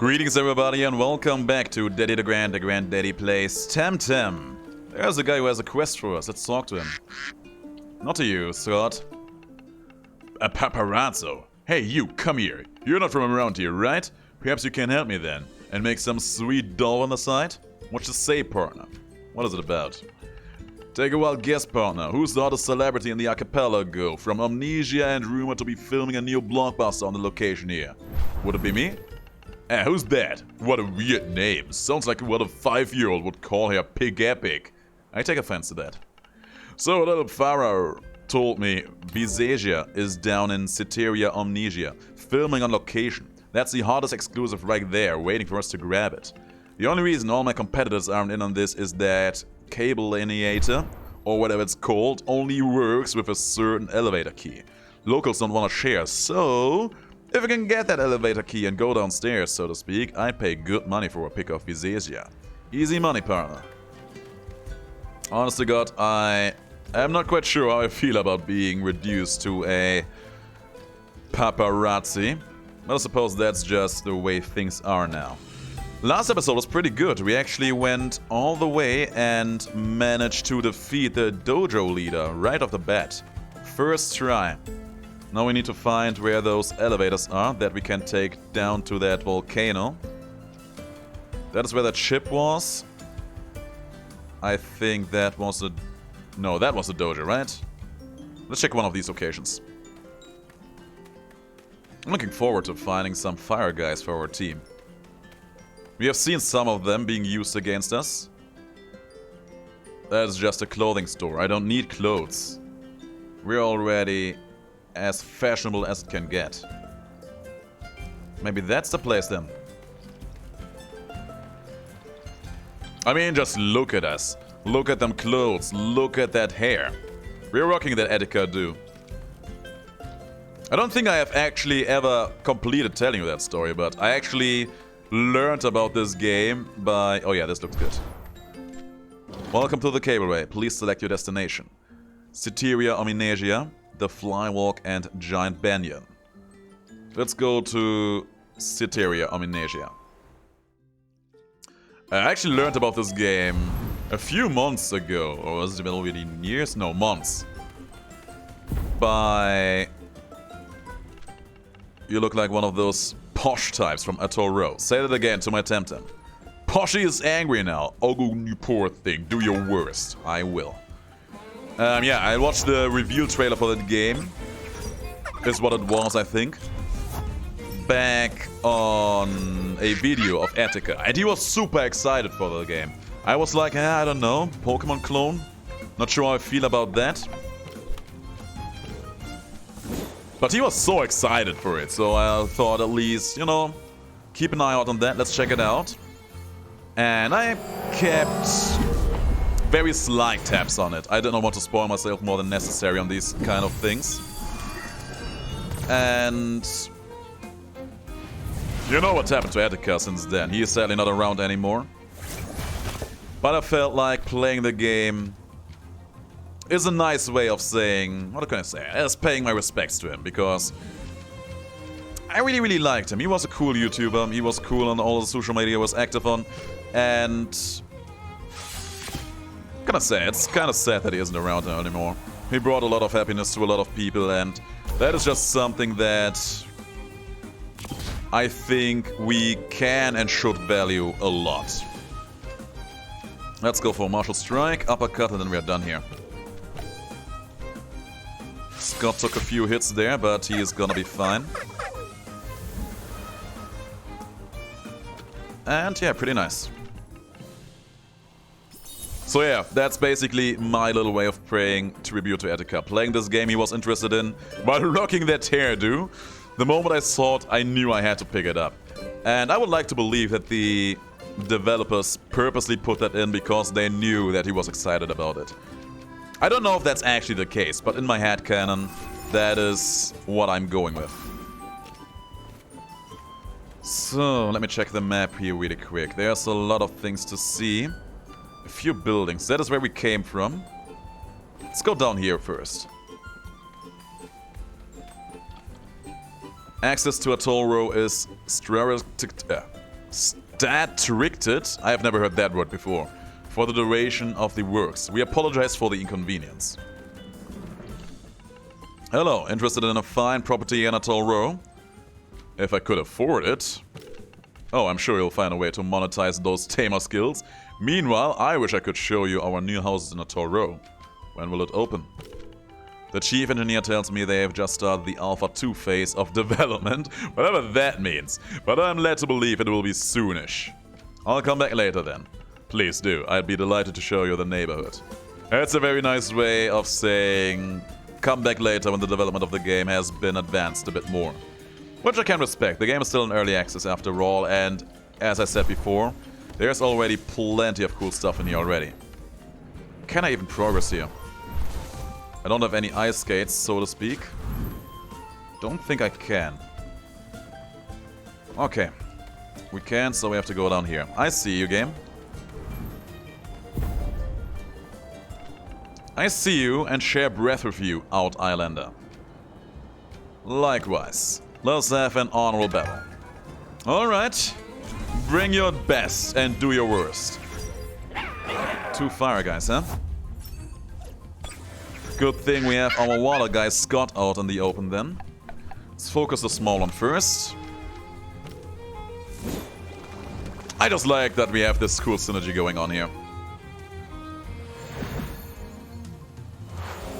Greetings everybody and welcome back to Daddy DeGrand, DeGrand Daddy Plays TemTem. There's a guy who has a quest for us, let's talk to him. Not to you, Scott. A paparazzo. Hey you, come here. You're not from around here, right? Perhaps you can help me then, and make some sweet dough on the side? What you say, partner? What is it about? Take a wild guess, partner. Who's the hottest celebrity in the archipelago? From Amnesia and rumored to be filming a new blockbuster on the location here. Would it be me? Who's that? What a weird name. Sounds like what a 5-year-old would call her Pig Epic. I take offense to that. So a little Pharaoh told me Amnesia is down in Citerior, Amnesia, filming on location. That's the hottest exclusive right there, waiting for us to grab it. The only reason all my competitors aren't in on this is that cable lineator, or whatever it's called, only works with a certain elevator key. Locals don't want to share, so if I can get that elevator key and go downstairs, so to speak, I pay good money for a pick of Amnesia. Easy money, partner. Honest to God, I am not quite sure how I feel about being reduced to a paparazzi, but I suppose that's just the way things are now. Last episode was pretty good. We actually went all the way and managed to defeat the dojo leader right off the bat. First try. Now we need to find where those elevators are that we can take down to that volcano. That is where that ship was. I think that was the... No, that was the dojo, right? Let's check one of these locations. I'm looking forward to finding some fire guys for our team. We have seen some of them being used against us. That is just a clothing store. I don't need clothes. We're already as fashionable as it can get. Maybe that's the place then. I mean, just look at us. Look at them clothes. Look at that hair. We're rocking that Etika do. I don't think I have actually ever completed telling you that story, but I actually learned about this game by... Oh yeah, this looks good. Welcome to the cableway. Please select your destination. Citerior, Amnesia, the Flywalk, and Giant Banyan. Let's go to Citerior, Amnesia. I actually learned about this game a few months ago. Or was it already years? No, months. By... You look like one of those posh types from Atoll Row. Say that again to my TemTem. Poshy is angry now. Oh, you poor thing. Do your worst. I will. Yeah, I watched the reveal trailer for that game. Is what it was, I think. Back on a video of Etika. And he was super excited for the game. I was like, I don't know. Pokemon clone? Not sure how I feel about that. But he was so excited for it, so I thought at least, you know, keep an eye out on that. Let's check it out. And I kept very slight tabs on it. I don't want to spoil myself more than necessary on these kind of things. And you know what happened to Etika since then. He is sadly not around anymore. But I felt like playing the game is a nice way of saying, what can I say, as paying my respects to him, because I really liked him. He was a cool YouTuber, he was cool on all the social media he was active on, and what can I say, it's kind of sad that he isn't around now anymore. He brought a lot of happiness to a lot of people, and that is just something that I think we can and should value a lot. Let's go for martial strike, uppercut, and then we are done here. Scott took a few hits there, but he is gonna be fine. And yeah, pretty nice. So yeah, that's basically my little way of paying tribute to Etika. Playing this game he was interested in, while rocking that hairdo. The moment I saw it, I knew I had to pick it up. And I would like to believe that the developers purposely put that in because they knew that he was excited about it. I don't know if that's actually the case, but in my headcanon, that is what I'm going with. So, let me check the map here really quick. There's a lot of things to see. A few buildings. That is where we came from. Let's go down here first. Access to Atoll Row is Stat-restricted? I have never heard that word before. For the duration of the works. We apologize for the inconvenience. Hello, interested in a fine property in Atoll Row? If I could afford it. Oh, I'm sure you'll find a way to monetize those tamer skills. Meanwhile, I wish I could show you our new houses in Atoll Row. When will it open? The chief engineer tells me they have just started the Alpha 2 phase of development, whatever that means. But I'm led to believe it will be soonish. I'll come back later then. Please do, I'd be delighted to show you the neighborhood. That's a very nice way of saying, come back later when the development of the game has been advanced a bit more. Which I can respect, the game is still in early access after all, and as I said before, there's already plenty of cool stuff in here already. Can I even progress here? I don't have any ice skates, so to speak. Don't think I can. Okay. We can, so we have to go down here. I see you, game. I see you and share breath with you, Out Islander. Likewise. Let's have an honorable battle. Alright. Bring your best and do your worst. 2 fire guys, huh? Good thing we have our water guy Scott out in the open then. Let's focus the small one first. I just like that we have this cool synergy going on here.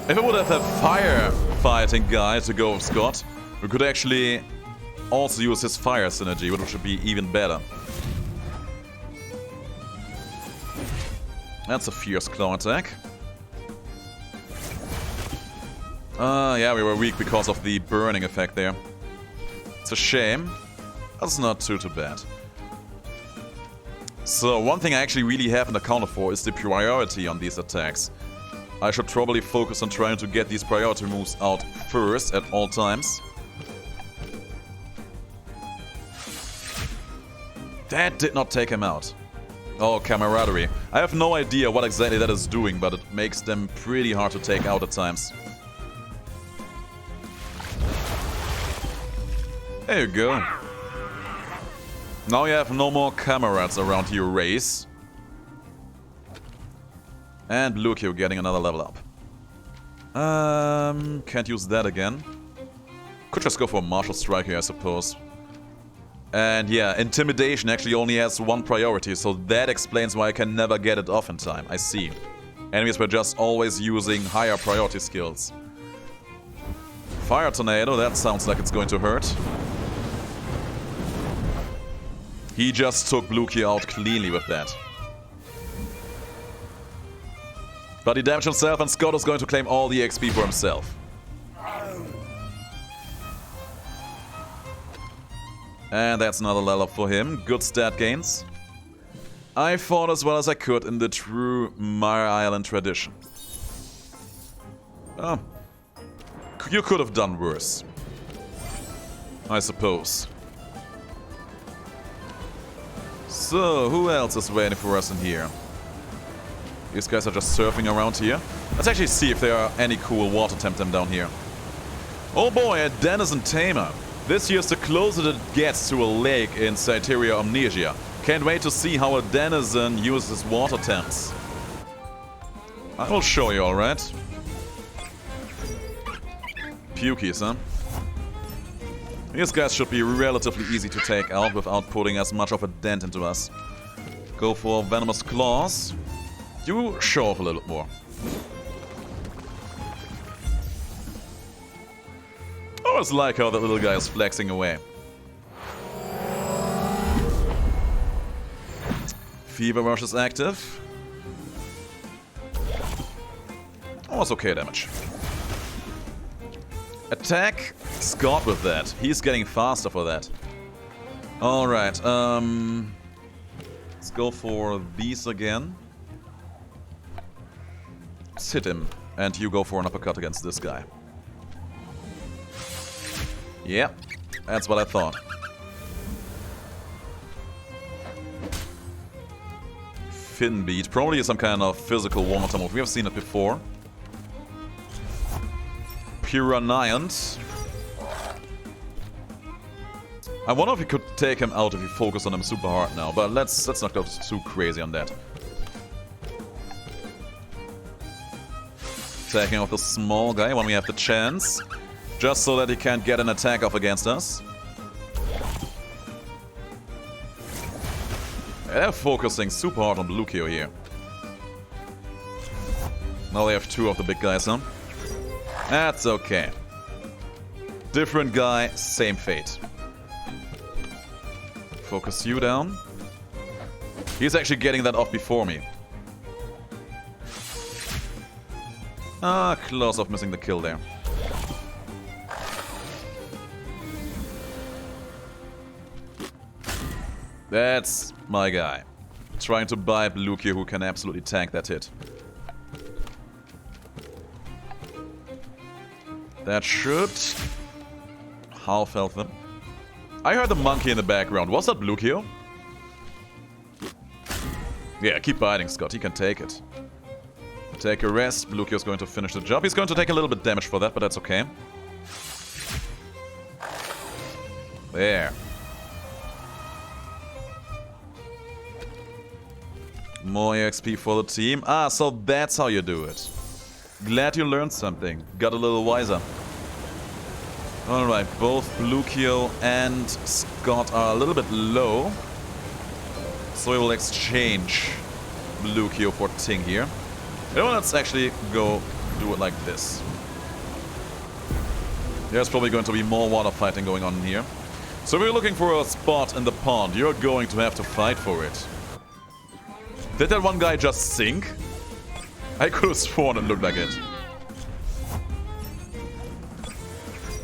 If I would have a firefighting guy to go with Scott, we could actually also use his fire synergy, which would be even better. That's a fierce claw attack. Yeah, we were weak because of the burning effect there. It's a shame. That's not too bad. So, one thing I actually really haven't accounted for is the priority on these attacks. I should probably focus on trying to get these priority moves out first at all times. That did not take him out. Oh, camaraderie. I have no idea what exactly that is doing, but it makes them pretty hard to take out at times. There you go. Now you have no more comrades around your race. And Lucio getting another level up. Can't use that again. Could just go for a martial strike here, I suppose. And yeah, intimidation actually only has 1 priority, so that explains why I can never get it off in time. I see. Enemies were just always using higher priority skills. Fire tornado, that sounds like it's going to hurt. He just took Blueky out cleanly with that. But he damaged himself and Scott is going to claim all the XP for himself. And that's another level up for him. Good stat gains. I fought as well as I could in the true Mire Island tradition. Oh. You could have done worse. I suppose. So, who else is waiting for us in here? These guys are just surfing around here. Let's actually see if there are any cool water TemTem down here. Oh boy, a denizen tamer. This here's the closest it gets to a lake in Citerior, Amnesia. Can't wait to see how a denizen uses water temps. I will show you, alright? Pukies, huh? These guys should be relatively easy to take out without putting as much of a dent into us. Go for venomous claws. You show off a little more. I always like how that little guy is flexing away. Fever Rush is active. Oh, it's okay damage. Attack Scott with that. He's getting faster for that. Alright, let's go for these again. Let's hit him. And you go for an uppercut against this guy. Yep, that's what I thought. Fin beat. Probably some kind of physical one-shot move. We have seen it before. Pyraniant. I wonder if we could take him out if we focus on him super hard now, but let's not go too crazy on that. Taking out the small guy when we have the chance, just so that he can't get an attack off against us. They're focusing super hard on Lucio here. Now they have two of the big guys, huh? That's okay. Different guy, same fate. Focus you down. He's actually getting that off before me. Ah, close off missing the kill there. That's my guy. Trying to buy Lucio, who can absolutely tank that hit. That should half health them. I heard the monkey in the background. Was that Lucio? Yeah, keep biting, Scott. He can take it. Take a rest. Lucio's going to finish the job. He's going to take a little bit damage for that, but that's okay. There. More EXP for the team. Ah, so that's how you do it. Glad you learned something. Got a little wiser. Alright, both Lucio and Scott are a little bit low. So we will exchange Lucio for Ting here. You know what, let's actually go do it like this. There's probably going to be more water fighting going on here. So if you're looking for a spot in the pond, you're going to have to fight for it. Did that one guy just sink? I could have sworn it looked like it.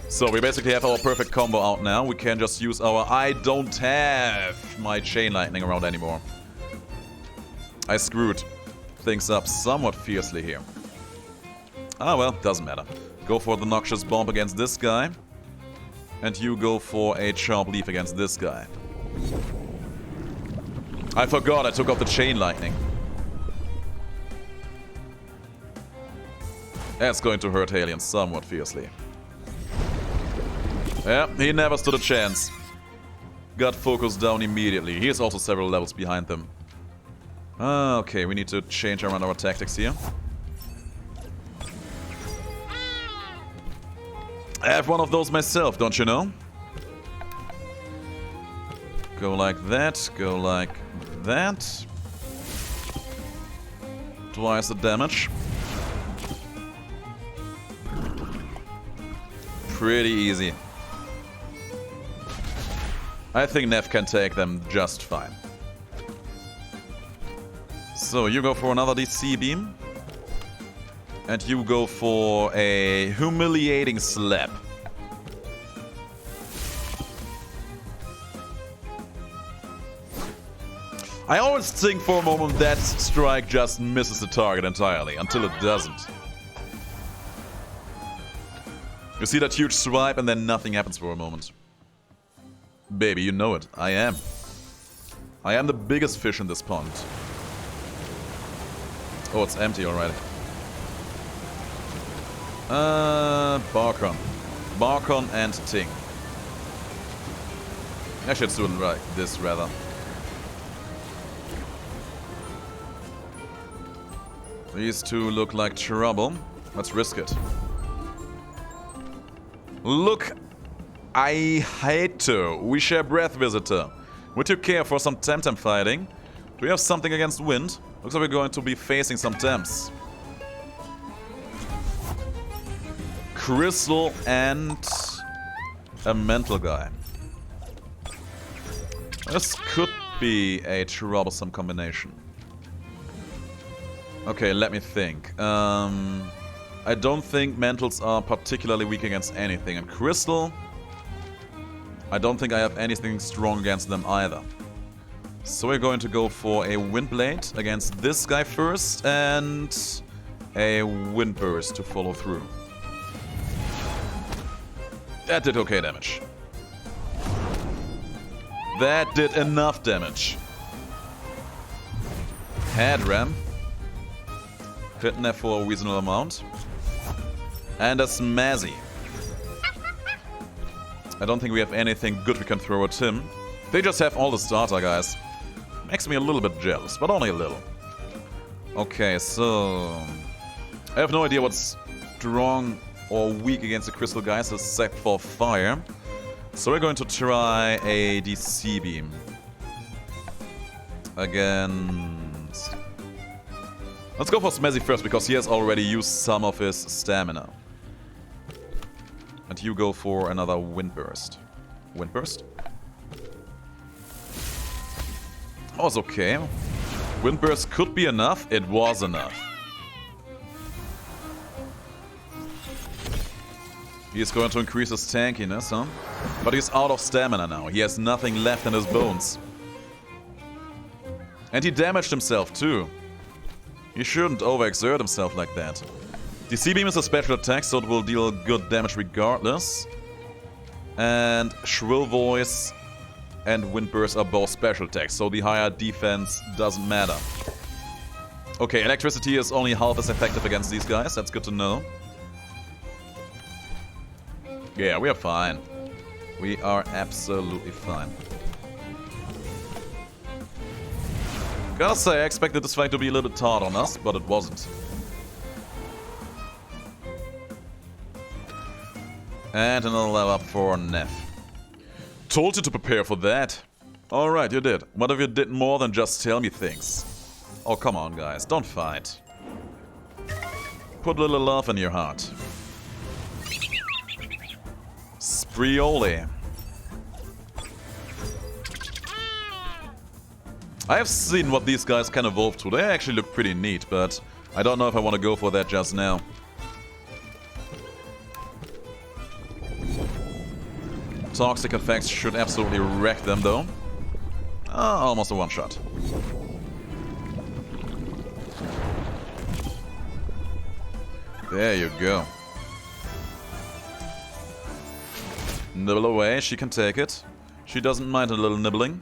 So we basically have our perfect combo out now. We can just use our... I don't have my chain lightning around anymore. I screwed things up somewhat fiercely here. Ah well, doesn't matter. Go for the noxious bomb against this guy. And you go for a sharp leaf against this guy. I forgot I took off the chain lightning. That's going to hurt Alien somewhat fiercely. Yeah, he never stood a chance. Got focused down immediately. He is also several levels behind them. Ah, okay, we need to change around our tactics here. I have one of those myself, don't you know? Go like that, go like that. Twice the damage. Pretty easy. I think Nev can take them just fine. So you go for another DC beam. And you go for a humiliating slap. I always think for a moment that strike just misses the target entirely, until it doesn't. You see that huge swipe and then nothing happens for a moment. Baby, you know it. I am. I am the biggest fish in this pond. Oh, it's empty already. Barcon. Barcon and Ting. I should do it like this, rather. These two look like trouble. Let's risk it. Look, I hate to. We share Breath Visitor. Would you care for some TemTem fighting? Do we have something against wind? Looks like we're going to be facing some Temps. Crystal and a mental guy. This could be a troublesome combination. Okay, let me think. I don't think mentals are particularly weak against anything. And Crystal, I don't think I have anything strong against them either. So we're going to go for a Windblade against this guy first and a Windburst to follow through. That did okay damage. That did enough damage. Head ram. Hitting there for a reasonable amount. And a Smazzy. I don't think we have anything good we can throw at him. They just have all the starter guys. Makes me a little bit jealous, but only a little. Okay, so... I have no idea what's strong or weak against the crystal guys except for fire. So we're going to try a DC beam. Against... Let's go for Smezzy first, because he has already used some of his stamina. And you go for another Wind Burst. Wind Burst? That was okay. Wind Burst could be enough. It was enough. He's going to increase his tankiness, huh? But he's out of stamina now. He has nothing left in his bones. And he damaged himself too. He shouldn't overexert himself like that. DC Beam is a special attack, so it will deal good damage regardless. And Shrill Voice and Wind Burst are both special attacks, so the higher defense doesn't matter. Okay, electricity is only half as effective against these guys, that's good to know. Yeah, we are fine. We are absolutely fine. Gotta say, I expected this fight to be a little bit hard on us, but it wasn't. And another level up for Neff. Told you to prepare for that. Alright, you did. What if you did more than just tell me things? Oh, come on, guys. Don't fight. Put a little love in your heart. Sprioli. I have seen what these guys can evolve to. They actually look pretty neat, but I don't know if I want to go for that just now. Toxic effects should absolutely wreck them, though. Almost a one-shot. There you go. Nibble away, she can take it. She doesn't mind a little nibbling.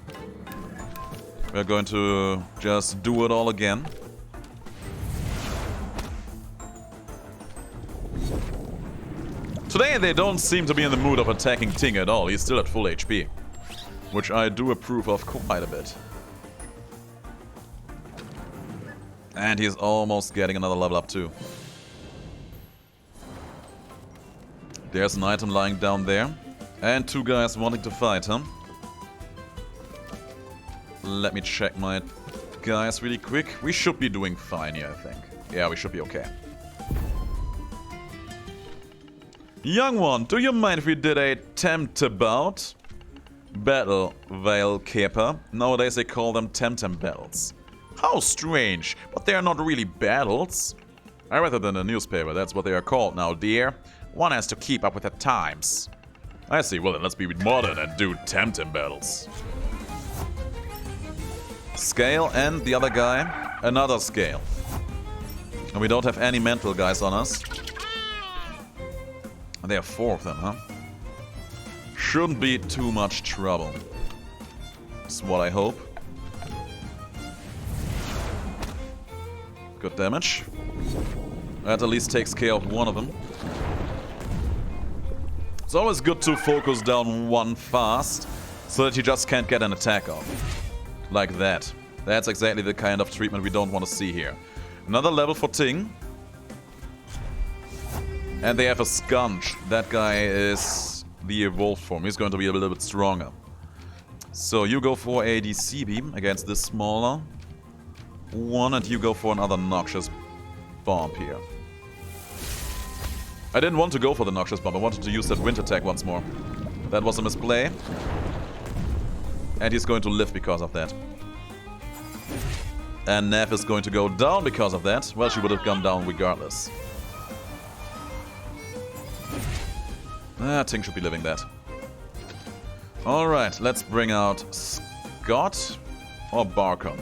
We're going to just do it all again. Today they don't seem to be in the mood of attacking Ting at all. He's still at full HP. Which I do approve of quite a bit. And he's almost getting another level up too. There's an item lying down there. And two guys wanting to fight, huh? Let me check my guys really quick. We should be doing fine here, I think. Yeah, we should be okay. Young one, do you mind if we did a TemTem bout? Battle Veil Keeper. Nowadays they call them TemTem battles. How strange, but they are not really battles. I read it in the newspaper, that's what they are called now, dear. One has to keep up with the times. I see, well then let's be modern and do TemTem battles. Scale and the other guy, another scale. And we don't have any mental guys on us. And there are 4 of them, huh? Shouldn't be too much trouble. That's what I hope. Good damage. That at least takes care of one of them. It's always good to focus down one fast, so that you just can't get an attack off. Like that. That's exactly the kind of treatment we don't want to see here. Another level for Ting. And they have a Skunch. That guy is the evolved form. He's going to be a little bit stronger. So you go for a DC beam against this smaller one, and you go for another noxious bomb here. I didn't want to go for the noxious bomb. I wanted to use that wind attack once more. That was a misplay. And he's going to live because of that. And Neff is going to go down because of that. Well, she would have gone down regardless. Ting should be living that. Alright, let's bring out Scott or Barcom.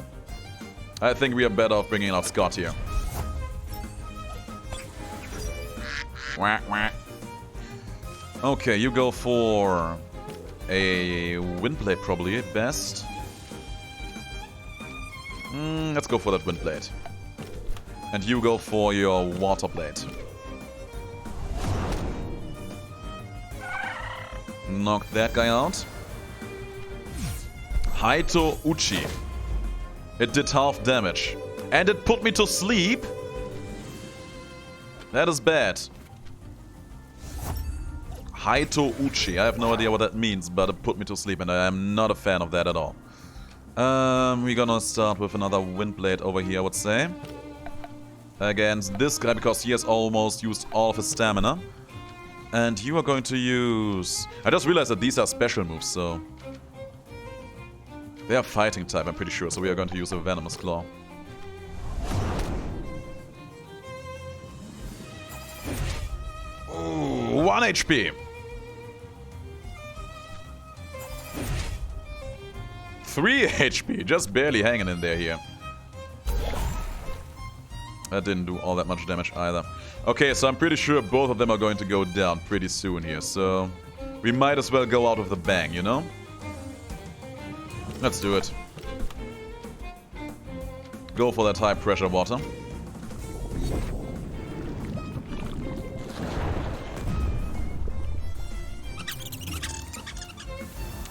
I think we are better off bringing out Scott here. Wah, wah. Okay, you go for a Windblade probably at best. Let's go for that Windblade. And you go for your Water Blade. Knock that guy out. Haito Uchi. It did half damage. And it put me to sleep. That is bad. Haito Uchi. I have no idea what that means, but it put me to sleep, and I am not a fan of that at all. We're gonna start with another Windblade over here, I would say. Against this guy, because he has almost used all of his stamina. And you are going to use... I just realized that these are special moves, so... They are fighting type, I'm pretty sure, so we are going to use a Venomous Claw. Ooh, 1 HP! 3 HP, just barely hanging in there here. That didn't do all that much damage either. Okay, so I'm pretty sure both of them are going to go down pretty soon here, so... We might as well go out with a bang, you know? Let's do it. Go for that high pressure water.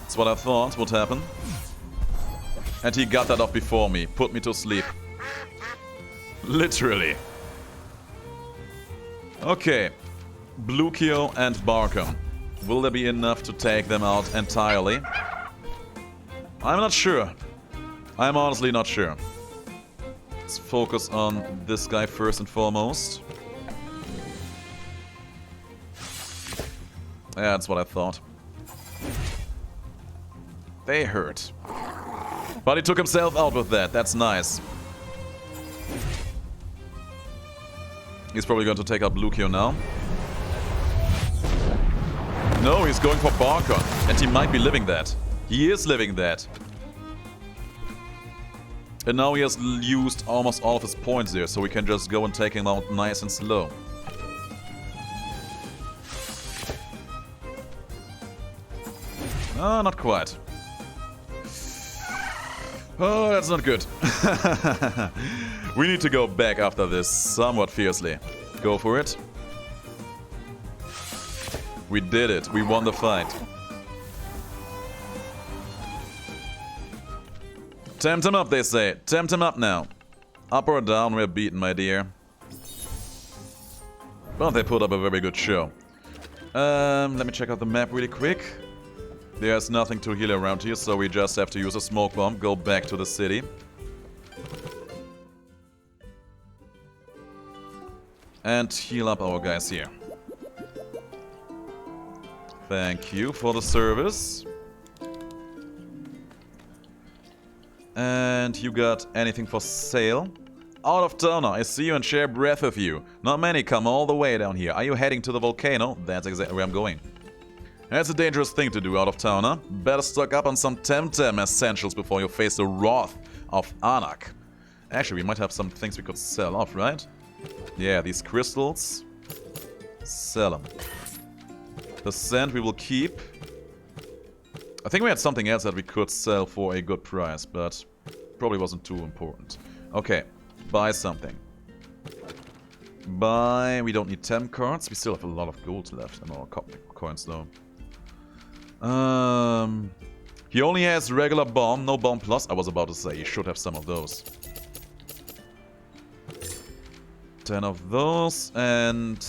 That's what I thought would happen. And he got that off before me. Put me to sleep. Literally. Okay. Blukio and Barkham. Will there be enough to take them out entirely? I'm not sure. I'm honestly not sure. Let's focus on this guy first and foremost. Yeah, that's what I thought. They hurt. But he took himself out with that. That's nice. He's probably going to take out Blukio now. No, he's going for Barkon. And he might be living that. He is living that. And now he has used almost all of his points there, so we can just go and take him out nice and slow. Ah, not quite. Oh, that's not good. We need to go back after this somewhat fiercely. Go for it. We did it. We won the fight. TemTem up, they say. TemTem up now. Up or down, we're beaten, my dear. But they put up a very good show. Let me check out the map really quick. There's nothing to heal around here, so we just have to use a smoke bomb, go back to the city. And heal up our guys here. Thank you for the service. And you got anything for sale? Out of towner, I see you and share breath with you. Not many come all the way down here. Are you heading to the volcano? That's exactly where I'm going. That's a dangerous thing to do out of towner. Better stock up on some TemTem essentials before you face the wrath of Anak. Actually, we might have some things we could sell off, right? Yeah, these crystals. Sell them. The sand we will keep. I think we had something else that we could sell for a good price, but probably wasn't too important. Okay, buy something. Buy... We don't need 10 cards. We still have a lot of gold left in our coins, though. He only has regular bomb, no bomb plus. I was about to say, he should have some of those. 10 of those and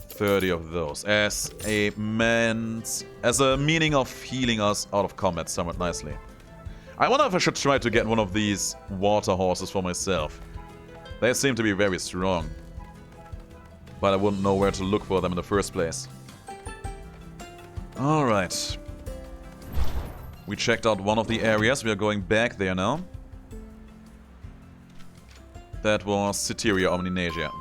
30 of those as a meaning of healing us out of combat somewhat nicely. I wonder if I should try to get one of these water horses for myself. They seem to be very strong, but I wouldn't know where to look for them in the first place. Alright. We checked out one of the areas. We are going back there now. That was Citerior, Amnesia.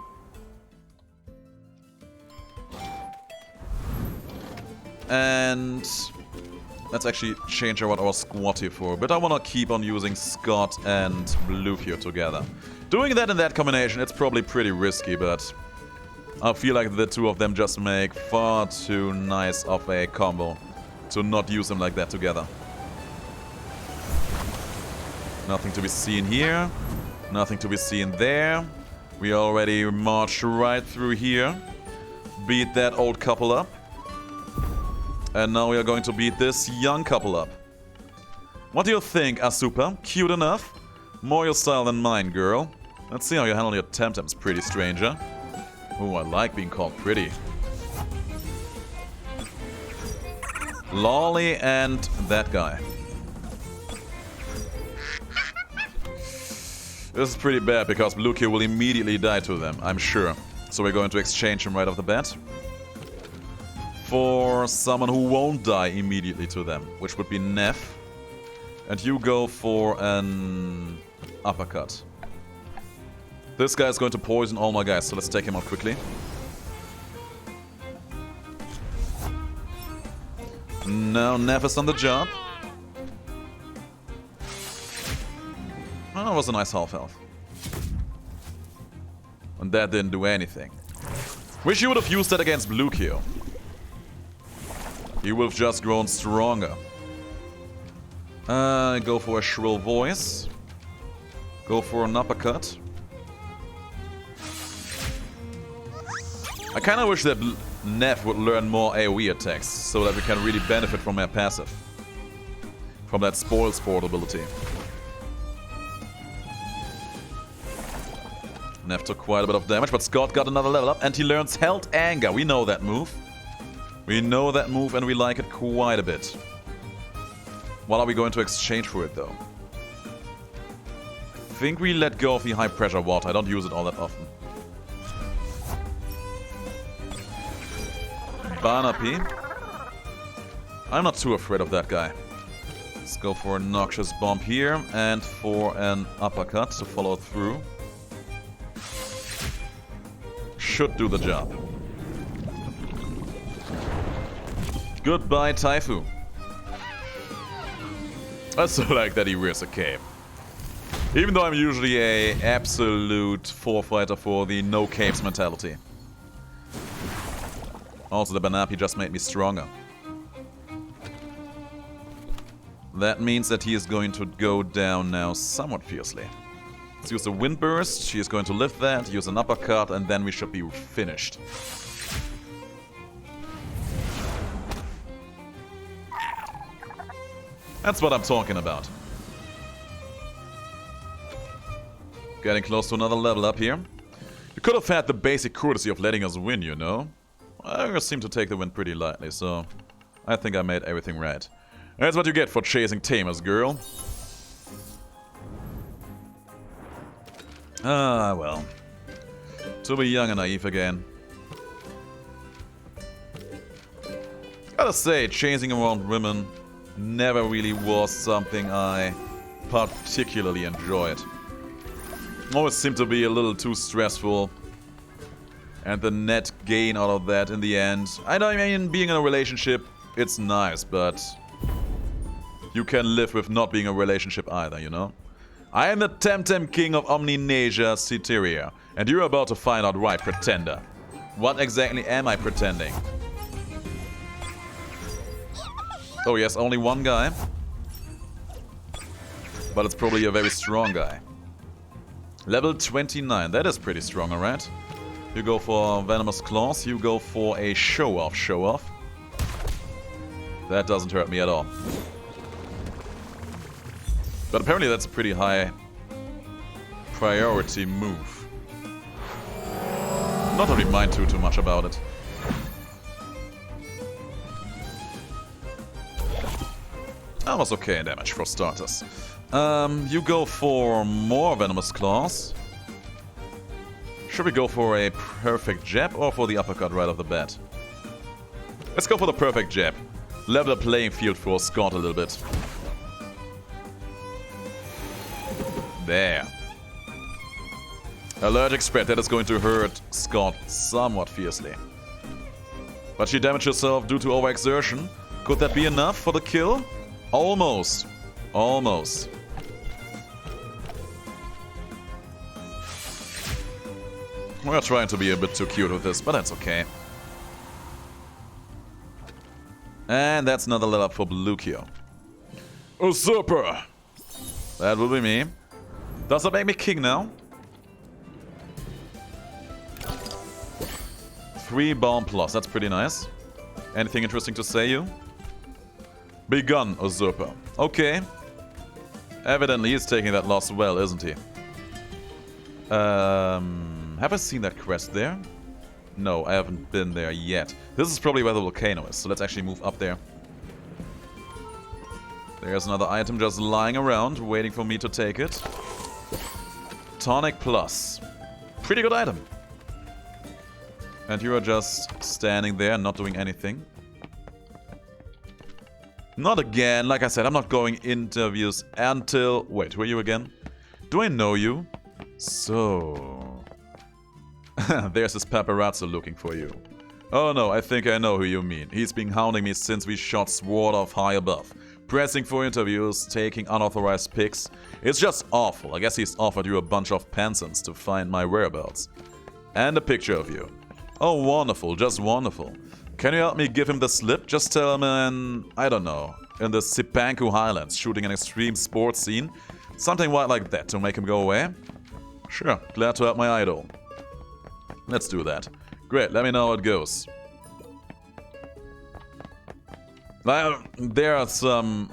And let's actually change out our squad here for a bit. I want to keep on using Scott and Blukio together. Doing that in that combination, it's probably pretty risky, but I feel like the two of them just make far too nice of a combo to not use them like that together. Nothing to be seen here. Nothing to be seen there. We already marched right through here. Beat that old couple up. And now we are going to beat this young couple up. What do you think, Asupa? Cute enough? More your style than mine, girl. Let's see how you handle your TemTems, pretty stranger. Ooh, I like being called pretty. Lolly and that guy. This is pretty bad because Lucio will immediately die to them, I'm sure. So we're going to exchange him right off the bat. For someone who won't die immediately to them, which would be Neff. And you go for an uppercut. This guy is going to poison all my guys, so let's take him out quickly. Now Neff is on the job. Oh, that was a nice half health. And that didn't do anything. Wish you would have used that against Lucio. He would have just grown stronger. Go for a shrill voice. Go for an uppercut. I kind of wish that Neff would learn more AoE attacks so that we can really benefit from her passive. From that spoil sport ability. Neff took quite a bit of damage, but Scott got another level up and he learns Held Anger. We know that move. We know that move and we like it quite a bit. What are we going to exchange for it though? I think we let go of the high pressure water. I don't use it all that often. Barnaby. I'm not too afraid of that guy. Let's go for a Noxious Bomb here and for an uppercut to follow through. Should do the job. Goodbye, Taifu. I so like that he wears a cape. Even though I'm usually a absolute forefighter for the no capes mentality. Also, the Banapi just made me stronger. That means that he is going to go down now somewhat fiercely. Let's use a Wind Burst. She is going to lift that, use an uppercut, and then we should be finished. That's what I'm talking about. Getting close to another level up here. You could have had the basic courtesy of letting us win, you know? I seem to take the win pretty lightly, so I think I made everything right. That's what you get for chasing tamers, girl. Ah, well. To be young and naive again. Gotta say, chasing around women never really was something I particularly enjoyed. Always seemed to be a little too stressful. And the net gain out of that in the end. I mean, being in a relationship, it's nice, but you can live with not being in a relationship either, you know? I am the TemTem King of Amnesia, Citerior, and you're about to find out why, pretender. What exactly am I pretending? Oh yes, only one guy. But it's probably a very strong guy. Level 29, that is pretty strong, alright? You go for Venomous Claws, you go for a show-off. That doesn't hurt me at all. But apparently that's a pretty high priority move. Not really mind too much about it. That was okay damage for starters. You go for more Venomous Claws. Should we go for a perfect jab or for the uppercut right off the bat? Let's go for the perfect jab. Level the playing field for Scott a little bit. There. Allergic spread, that is going to hurt Scott somewhat fiercely. But she damaged herself due to overexertion. Could that be enough for the kill? Almost. Almost. We're trying to be a bit too cute with this, but that's okay. And that's another level up for Lucio. Usurper! That will be me. Does that make me king now? 3 bomb plus, that's pretty nice. Anything interesting to say, you? Begun, usurper. Okay. Evidently he's taking that loss well, isn't he? Have I seen that quest there? No, I haven't been there yet. This is probably where the volcano is, so let's actually move up there. There's another item just lying around, waiting for me to take it. Tonic Plus. Pretty good item. And you are just standing there, not doing anything. Not again. Like I said, I'm not going interviews until... Wait, who are you again? Do I know you? So... There's this paparazzo looking for you. Oh no, I think I know who you mean. He's been hounding me since we shot Sword off high above. Pressing for interviews, taking unauthorized pics. It's just awful. I guess he's offered you a bunch of pensions to find my whereabouts. And a picture of you. Oh, wonderful. Just wonderful. Can you help me give him the slip? Just tell him I don't know, in the Sipanku Highlands, shooting an extreme sports scene. Something wild like that to make him go away? Sure, glad to help my idol. Let's do that. Great, let me know how it goes. There are some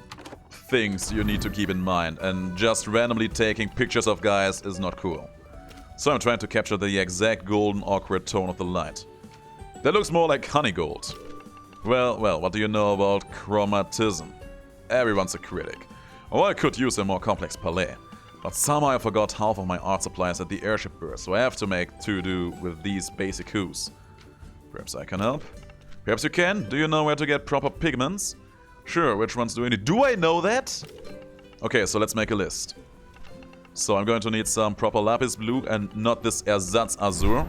things you need to keep in mind, and just randomly taking pictures of guys is not cool. So I'm trying to capture the exact golden awkward tone of the light. That looks more like honey gold. Well, what do you know about chromatism? Everyone's a critic. Oh, I could use a more complex palette. But somehow I forgot half of my art supplies at the airship burst, so I have to make do with these basic hues. Perhaps I can help? Perhaps you can? Do you know where to get proper pigments? Sure, which ones do you need? Do I know that? Okay, so let's make a list. So I'm going to need some proper lapis blue and not this ersatz azure.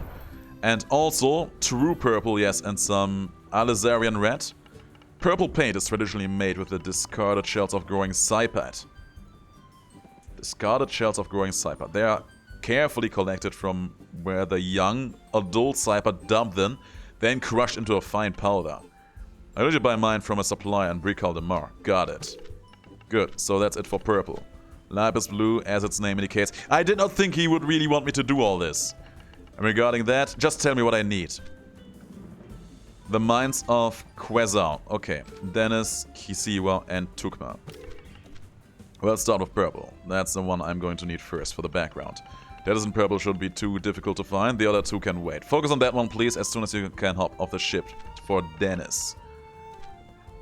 And also true purple, yes, and some alizarian red. Purple paint is traditionally made with the discarded shells of growing cypite. Discarded shells of growing cypite. They are carefully collected from where the young adult cypite dumped them, then crushed into a fine powder. I usually buy mine from a supplier in Brical de Mar. Got it. Good, so that's it for purple. Lapis blue, as its name indicates. I did not think he would really want me to do all this. And regarding that, just tell me what I need. The Mines of Quezal. Okay, Dennis, Kisiwa, and Tukma. Well, let's start with purple. That's the one I'm going to need first for the background. Denizen purple shouldn't be too difficult to find. The other two can wait. Focus on that one, please, as soon as you can hop off the ship for Dennis.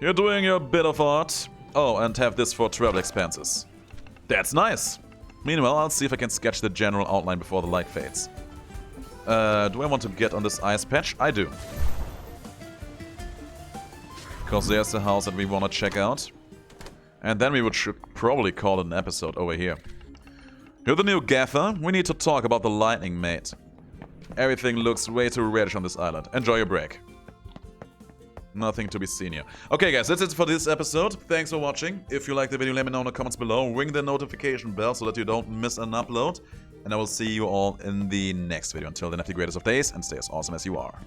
You're doing your bit of art. Oh, and have this for travel expenses. That's nice. Meanwhile, I'll see if I can sketch the general outline before the light fades. Do I want to get on this ice patch? I do. Because there's the house that we want to check out. And then we should probably call it an episode over here. You're the new gaffer. We need to talk about the lightning, mate. Everything looks way too reddish on this island. Enjoy your break. Nothing to be seen here. Okay, guys, that's it for this episode. Thanks for watching. If you liked the video, let me know in the comments below. Ring the notification bell so that you don't miss an upload. And I will see you all in the next video. Until then, have the greatest of days and stay as awesome as you are.